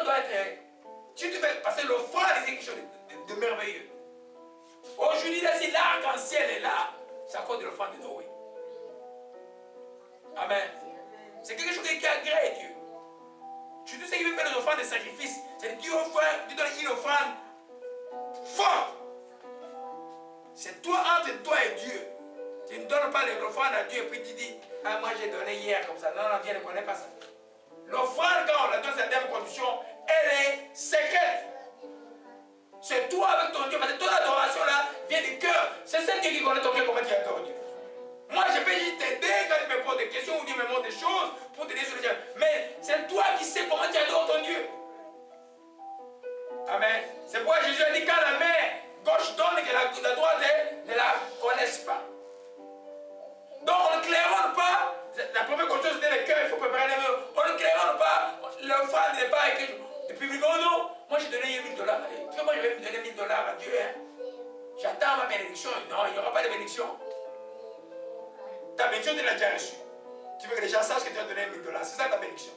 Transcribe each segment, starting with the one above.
l'offrande doit être... Tu te fais, parce que l'offrande est quelque chose de merveilleux. Aujourd'hui, là, si l'arc-en-ciel est là, c'est à cause de l'offrande de Noé. Amen. C'est quelque chose qui agrée Dieu. Tu sais ce qui veut faire les offrandes de sacrifice. C'est Dieu donne une offrande forte. C'est toi entre toi et Dieu. Tu ne donnes pas l'offrande à Dieu et puis tu dis, ah moi j'ai donné hier comme ça. Non, non, Dieu ne connaît pas ça. L'offrande, quand on la donne, cette condition, elle est secrète. C'est toi avec ton Dieu, parce que ton adoration là vient du cœur. C'est celle Dieu qui connaît ton cœur, comment tu adores Dieu. Moi je peux juste t'aider quand tu me poses des questions ou Dieu me montre des choses pour t'aider sur le Dieu. Mais c'est toi qui sais comment tu adores ton Dieu. Amen. C'est pourquoi Jésus a dit quand la main gauche donne et que la droite ne la connaisse pas. Donc on ne claironne pas. La première chose c'était le cœur, il faut préparer les mains. On ne claironne pas. L'offrande n'est pas écrite. Et puis oh non, moi j'ai donné 1000 $. Tu vois, moi je vais me donner 1000 $ à Dieu. Hein? J'attends ma bénédiction. Non, il n'y aura pas de bénédiction. Ta bénédiction, tu l'as déjà reçue. Tu veux que les gens sachent que tu as donné 1000 $. C'est ça ta bénédiction.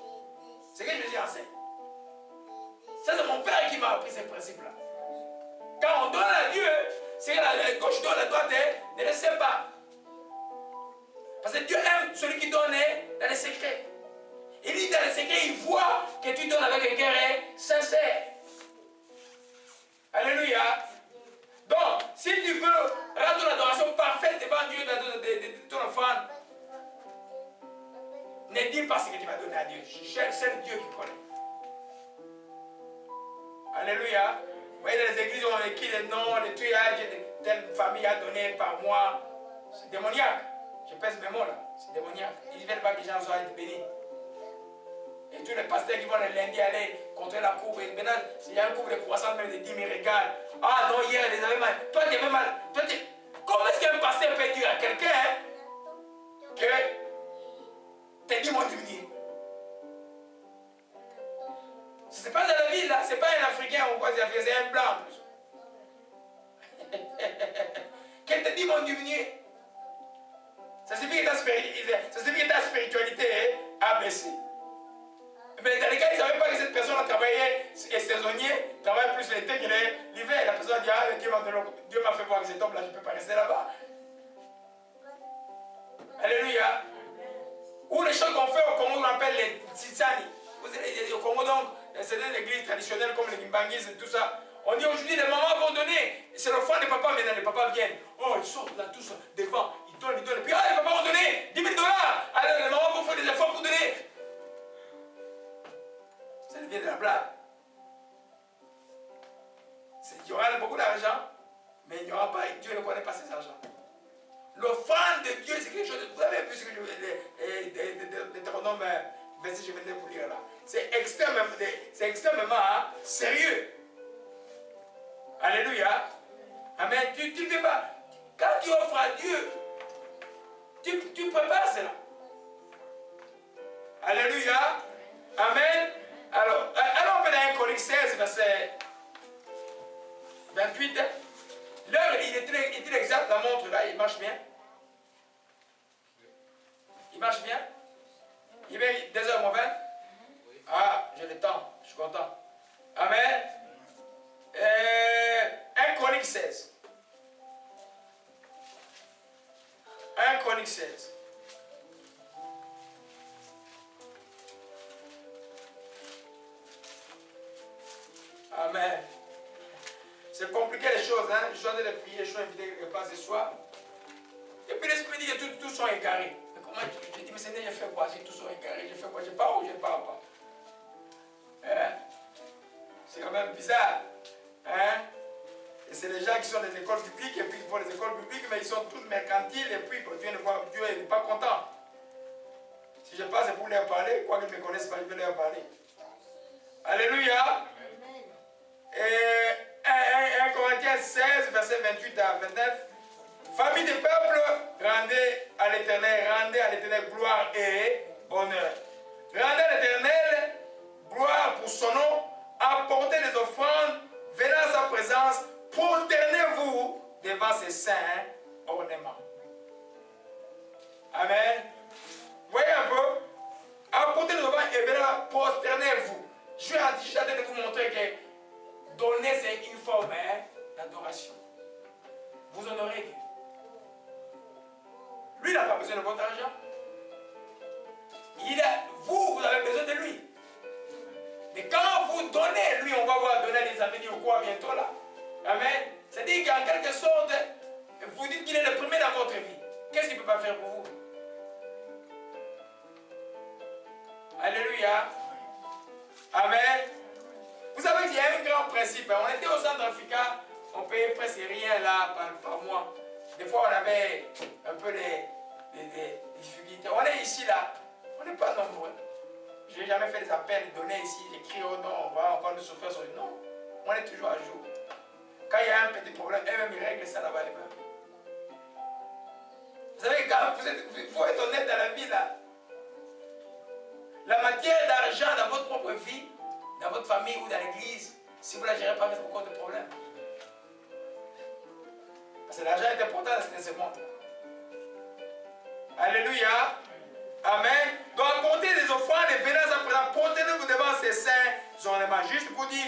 C'est ce que Jésus enseigne. Ça, c'est mon père qui m'a appris ces principes-là. Quand on donne à Dieu, c'est que la gauche donne, la droite ne le sait pas. Parce que Dieu aime celui qui donne dans les secrets. Il dit dans les secrets, il voit que tu donnes avec un cœur sincère. Alléluia. Donc, si tu veux rendre ton adoration parfaite devant Dieu de ton offrande, ne dis pas ce que tu vas donner à Dieu. C'est Dieu qui connaît. Alléluia. Vous voyez, dans les églises, on écrit les noms, les tuillages, telle famille a donné par mois. C'est démoniaque. Je pèse mes mots là. C'est démoniaque. Ils ne veulent pas que les gens soient bénis. Et tous les pasteurs qui vont le lundi aller contre la courbe. Et maintenant, s'il y a un courbe de croissance, même de 10 000 regards. Ah non, hier, ils avaient mal. Toi, tu avais mal. Comment est-ce qu'un pasteur peut dire à quelqu'un que tes dîmes ont diminué? Ce n'est pas dans la ville, là. Ce n'est pas un Africain ou quoi, c'est un blanc en plus. Que tes dîmes ont diminué. Ça signifie que ta spiritualité a baissé. Mais dans les cas, ils ne savaient pas que cette personne a travaillé et saisonnier, travaille plus l'été que l'hiver. La personne a dit, ah, Dieu m'a fait voir que cet homme-là, je ne peux pas rester là-bas. Alléluia. Ou les choses qu'on fait au Congo, on appelle les tsitsani. Au Congo, donc, c'est des églises traditionnelles comme les Kimbangis et tout ça. On dit aujourd'hui, les mamans vont donner. C'est l'offrande des papas, maintenant les papas viennent. Oh, ils sortent là, tous devant. Ils donnent. Et puis, ah, les papas vont donner 10 000 $. Alors, les mamans vont faire des efforts pour donner. Ça devient de la blague. Il y aura beaucoup d'argent, mais il n'y aura pas, Dieu ne connaît pas ces argents. L'offrande de Dieu, c'est quelque chose de... Vous avez vu ce que je veux dire, Deutéronome 26, je venais de vous lire là. C'est extrêmement sérieux. Alléluia. Amen. Tu ne fais pas. Quand tu offres à Dieu, tu prépares cela. Alléluia. Amen. Alors on peut dans 1 Chronique 16, verset 28. L'heure, il est exact, la montre là, il marche bien. Il marche bien. Il est 2h moins 20. Ah, j'ai le temps, je suis content. Amen. 1 Chronique 16. 1 Chronique 16. Amen. C'est compliqué les choses, hein. Je suis en train de prier, je suis invité quelque part ce soir. Et puis l'esprit dit que tous sont égarés. Mais comment je dis, mais Seigneur, je fais quoi si tous sont égarés? Je fais quoi? Je pars ou je pars pas? Hein? C'est quand même bizarre. Hein? Et c'est les gens qui sont des écoles publiques et puis ils font les écoles publiques, mais ils sont tous mercantiles et puis Dieu n'est pas content. Si je passe pour leur parler, quoi qu'ils ne me connaissent pas, je vais leur parler. Alléluia. Et 1 Corinthiens 16, verset 28 à 29. Famille des peuples, rendez à l'Éternel gloire et honneur. Rendez à l'Éternel gloire pour son nom, apportez des offrandes, venez à sa présence, prosternez-vous devant ses saints ornements. Amen. Voyez un peu, apportez des offrandes et venez prosternez-vous. Je suis en train de vous montrer que donner, c'est une forme d'adoration. Vous honorez Dieu. Lui n'a pas besoin de votre argent. Vous avez besoin de lui. Mais quand vous donnez, lui, on va voir donner des amis ou quoi bientôt là. Amen. C'est-à-dire qu'en quelque sorte, vous dites qu'il est le premier dans votre vie. Qu'est-ce qu'il ne peut pas faire pour vous? Alléluia. Amen. Vous savez qu'il y a un grand principe. On était au Centrafrique, on payait presque rien là par mois. Des fois, on avait un peu des difficultés. On est ici là, on n'est pas nombreux. Je n'ai jamais fait des appels, donner ici, j'écris au nom, on va nous souffrir sur le nom. On est toujours à jour. Quand il y a un petit problème, eux-mêmes ils règlent ça là-bas. Vous savez, quand il faut être honnête dans la vie là. La matière d'argent dans votre propre vie, dans votre famille ou dans l'église, si vous ne la gérez pas, vous avez beaucoup de problèmes. Parce que l'argent est important dans ce monde. Alléluia. Amen. Donc apportez des offrandes et venez à présent, portez-vous devant ces saints ornements. Juste pour dire,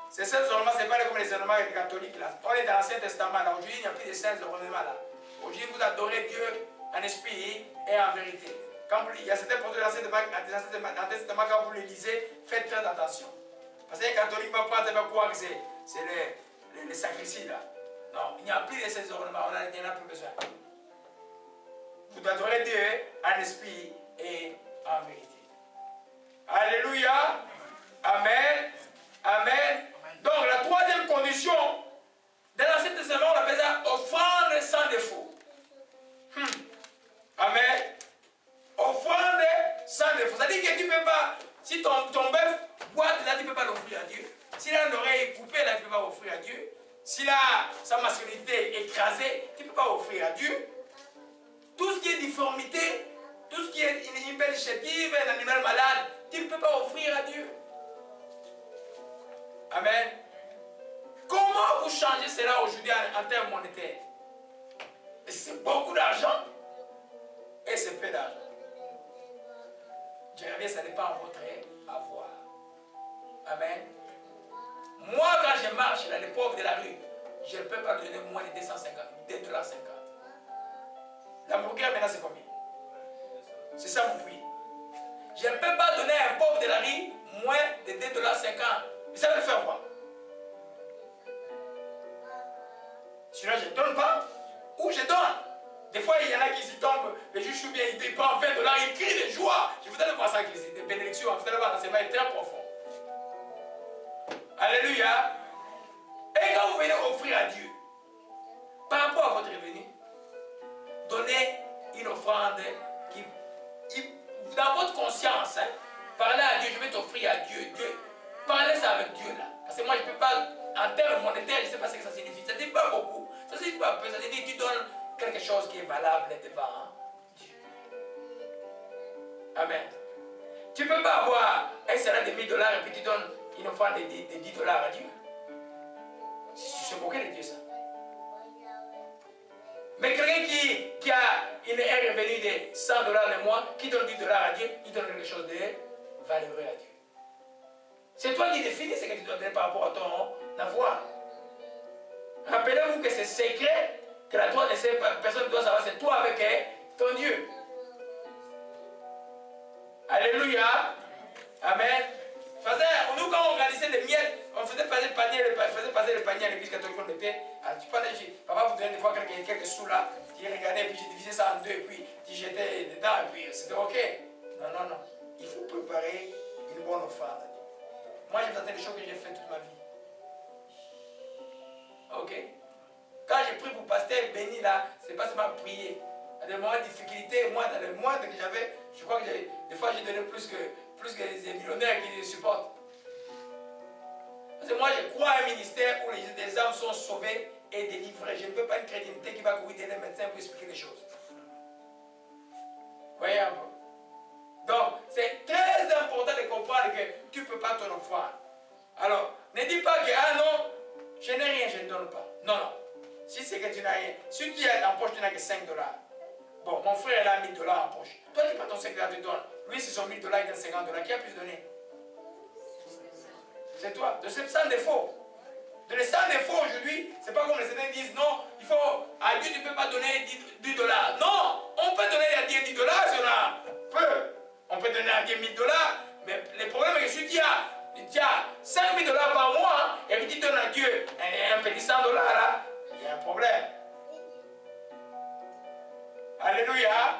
ces saints ornements, ce n'est pas comme les ornements catholiques là. On est dans l'Ancien Testament là. Aujourd'hui, il n'y a plus de saints ornements là. Aujourd'hui, vous adorez Dieu en esprit et en vérité. Quand il y a certains produits de l'Ancien Testament, quand vous le lisez, faites très attention. Parce que les catholiques vont prendre, va croire que c'est les sacristies là. Non, il n'y a plus de ces ornements, il n'y en a plus besoin. Vous adorez Dieu en esprit et en vérité. Alléluia. Amen. Amen. Donc la troisième condition, dans l'Ancien Testament, on appelle ça offrande sans défaut. Amen. Offrande sans défaut. C'est-à-dire que tu ne peux pas, si ton bœuf boite, là tu ne peux pas l'offrir à Dieu. S'il a une oreille coupée, là tu ne peux pas l'offrir à Dieu. S'il a sa masculinité écrasée, tu ne peux pas offrir à Dieu. Tout ce qui est difformité, tout ce qui est une belle chétive, un animal malade, tu ne peux pas offrir à Dieu. Amen. Comment vous changez cela aujourd'hui en termes monétaires? C'est beaucoup d'argent et c'est peu d'argent. Je reviens, ça dépend de votre avoir. Amen. Moi, quand je marche dans les pauvres de la rue, je ne peux pas donner moins de 2,50 $. L'hamburger maintenant c'est combien? C'est ça mon prix. Je ne peux pas donner à un pauvre de la rue moins de 2,50 $. Mais ça va le faire quoi? Sinon je ne donne pas ou je donne. Des fois il y en a qui s'y tombent, le juge ou bien il prend 20 $, il crie de joie. Je vous allez voir ça, des bénédictions, vous allez voir l'enseignement est très profond. Alléluia. Et quand vous venez offrir à Dieu, par rapport à votre revenu, donnez une offrande qui dans votre conscience, hein, parlez à Dieu, je vais t'offrir à Dieu. Parlez ça avec Dieu là. Parce que moi je ne peux pas, en termes monétaires, je ne sais pas ce que ça signifie. Ça ne signifie pas beaucoup. Ça ne signifie pas peu. Ça signifie que tu donnes quelque chose qui est valable devant Dieu. Amen. Tu ne peux pas avoir un salaire de 1 000 $ et puis tu donnes une offrande de 10 $ à Dieu. C'est moquer de Dieu ça. Mais quelqu'un qui a un revenu de 100 $ le mois, qui donne 10 $ à Dieu, il donne quelque chose de valeureux à Dieu. C'est toi qui définis ce que tu dois donner par rapport à ton avoir. Rappelez-vous que c'est secret, que la toi de ces personnes doit savoir, c'est toi avec ton Dieu. Alléluia. Amen. Nous, quand on organisait les miettes, on faisait passer le panier à l'église catholique, on était. Tu parlais, papa vous donnait des fois quelques sous là, tu regardais, puis j'ai divisé ça en deux, et puis tu jetais dedans, et puis c'était ok. Non. Il faut préparer une bonne offrande. Moi, j'ai fait des choses que j'ai fait toute ma vie. Ok. Quand j'ai pris pour pasteur béni là, c'est pas seulement prier. À des moments de difficulté, moi, dans le mois que j'avais, je crois que des fois j'ai donné plus que les millionnaires qui les supportent. Parce que moi, je crois à un ministère où les âmes sont sauvées et délivrées. Je ne veux pas une chrétienté qui va courir derrière les médecins pour expliquer les choses. Voyez un peu. Donc, c'est très important de comprendre que tu ne peux pas ton offrande. Alors, ne dis pas que, ah non, je n'ai rien, je ne donne pas. Non. Si c'est que tu n'as rien, si tu as en poche, tu n'as que 5 $. Bon, mon frère, il a 1 000 $ en poche. Toi, tu prends ton 5 $, tu donnes. Lui, c'est son 1 000 $, il donne 50 $. Qui a plus donné? C'est toi. De ce sans défaut. De les sans défaut aujourd'hui, c'est pas comme les États disent non, il faut, à Dieu tu ne peux pas donner 10 dollars. Non, on peut donner à Dieu 10 dollars si on a peu. On peut donner à Dieu 1000 dollars, mais le problème est que si tu as 5 000 dollars par mois et que tu donnes à Dieu un petit 100 dollars là, il y a un problème. Alléluia.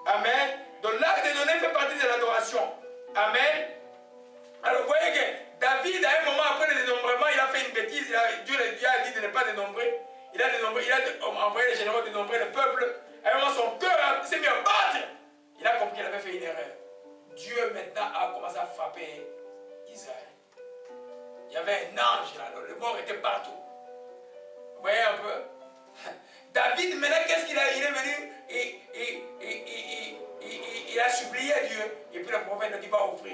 Amen. Donc l'acte de donner fait partie de l'adoration. Amen. Alors vous voyez que David, à un moment après le dénombrement, il a fait une bêtise. Dieu lui a dit de ne pas dénombrer. Il a envoyé les généraux dénombrer le peuple. À un moment, son cœur s'est mis à battre. Il a compris qu'il avait fait une erreur. Dieu maintenant a commencé à frapper Israël. Il y avait un ange là, le mort était partout. Vous voyez un peu? David, maintenant, qu'est-ce qu'il a? Il est venu et il a supplié à Dieu. Et puis le prophète lui dit, va offrir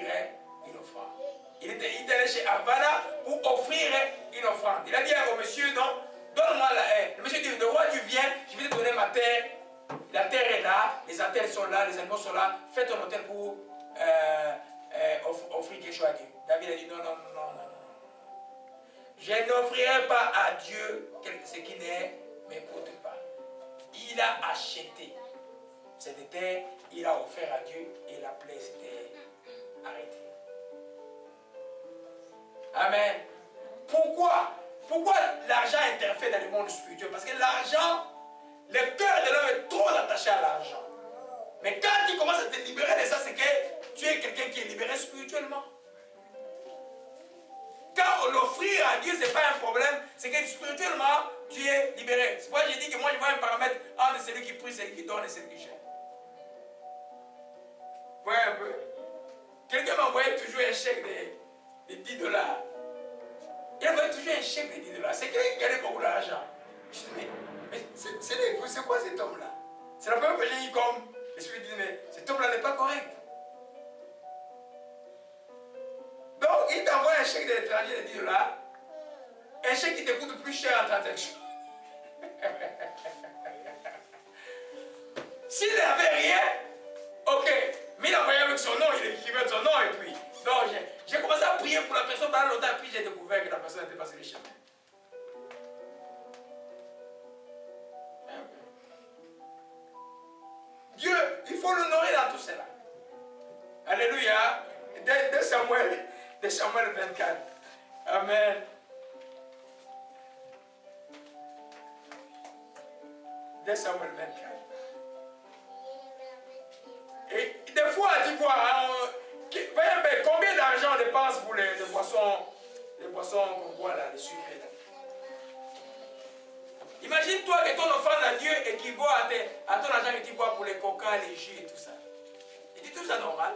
une offrande. Il est allé chez Havana pour offrir une offrande. Il a dit au monsieur, non, donne-moi la haie. Le monsieur dit, le roi, tu viens, je vais te donner ma terre. La terre est là, les artères sont là, les animaux sont là. Fais ton hôtel pour offrir quelque chose à Dieu. David a dit, non, non, non, non, non. Je n'offrirai pas à Dieu ce qui ne m'écoute pas. Il a acheté cette terre, il a offert à Dieu et la plaie s'était arrêtée. Amen. Pourquoi l'argent interfère dans le monde spirituel? Parce que l'argent, le cœur de l'homme est trop attaché à l'argent. Mais quand tu commences à te libérer de ça, c'est que tu es quelqu'un qui est libéré spirituellement. Quand l'offrir à Dieu, ce n'est pas un problème, c'est que spirituellement, tu es libéré. C'est pourquoi j'ai dit que moi, je vois un paramètre entre celui qui prie, celui qui donne et celui qui gère. Vous voyez un peu? Quelqu'un m'envoyait toujours un chèque de 10 dollars. Il envoyait toujours un chèque de 10 dollars. C'est quelqu'un qui gagnait beaucoup d'argent. Je dis, mais c'est quoi cet homme-là? C'est la première fois que j'ai dit comme, je me suis dit, mais cet homme-là n'est pas correct. Donc, il t'envoie un chèque de l'étranger de 10 dollars, un chèque qui te coûte plus cher en transaction. S'il n'avait rien, ok, mais il envoyait avec son nom, il écrivait son nom et puis. Donc, j'ai commencé à prier pour la personne pendant longtemps, puis j'ai découvert que la personne était passée le chemin. Dieu, il faut l'honorer dans tout cela. Alléluia. Dès Samuel 24. Amen. Dès Samuel 24. Et des fois, tu vois, voyez, combien d'argent on dépense pour les boissons qu'on boit là, les sucres là. Imagine-toi que ton offrande à Dieu équivaut à ton argent que tu bois pour les coca, les jus et tout ça. Et tu trouves ça normal?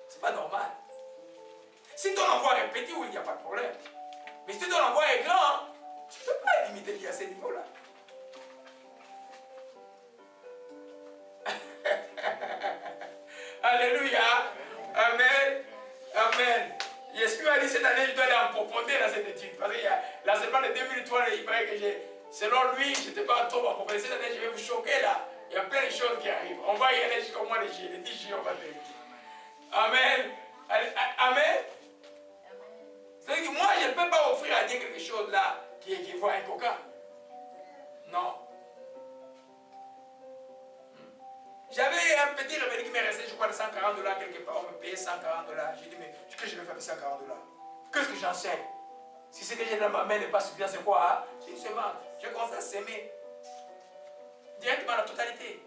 C'est pas normal. Si ton envoi est petit, oui, il n'y a pas de problème. Mais si ton envoi est grand, tu ne peux pas limiter Dieu à ce niveau-là. Alléluia. Amen. Amen. L'Esprit m'a dit cette année, je dois aller en profondeur dans cette étude. Parce que l'enseignement de 2003, il paraît que selon lui, je n'étais pas trop en profondeur. Cette année, je vais vous choquer là. Il y a plein de choses qui arrivent. On va y aller jusqu'au mois de juillet. Les 10 juillet, on va terminer. Amen. Amen. C'est-à-dire que moi, je ne peux pas offrir à Dieu quelque chose là qui équivaut à un coca. Non. J'avais un petit revenu qui m'est resté, je crois, de 140 $, quelque part. On me payait 140 $. J'ai dit, mais qu'est-ce que je vais faire avec 140 $? Qu'est-ce que j'enseigne? Si ce que j'ai dans ma main n'est pas suffisant, c'est quoi? Hein? C'est une semence. Je commence à s'aimer directement la totalité.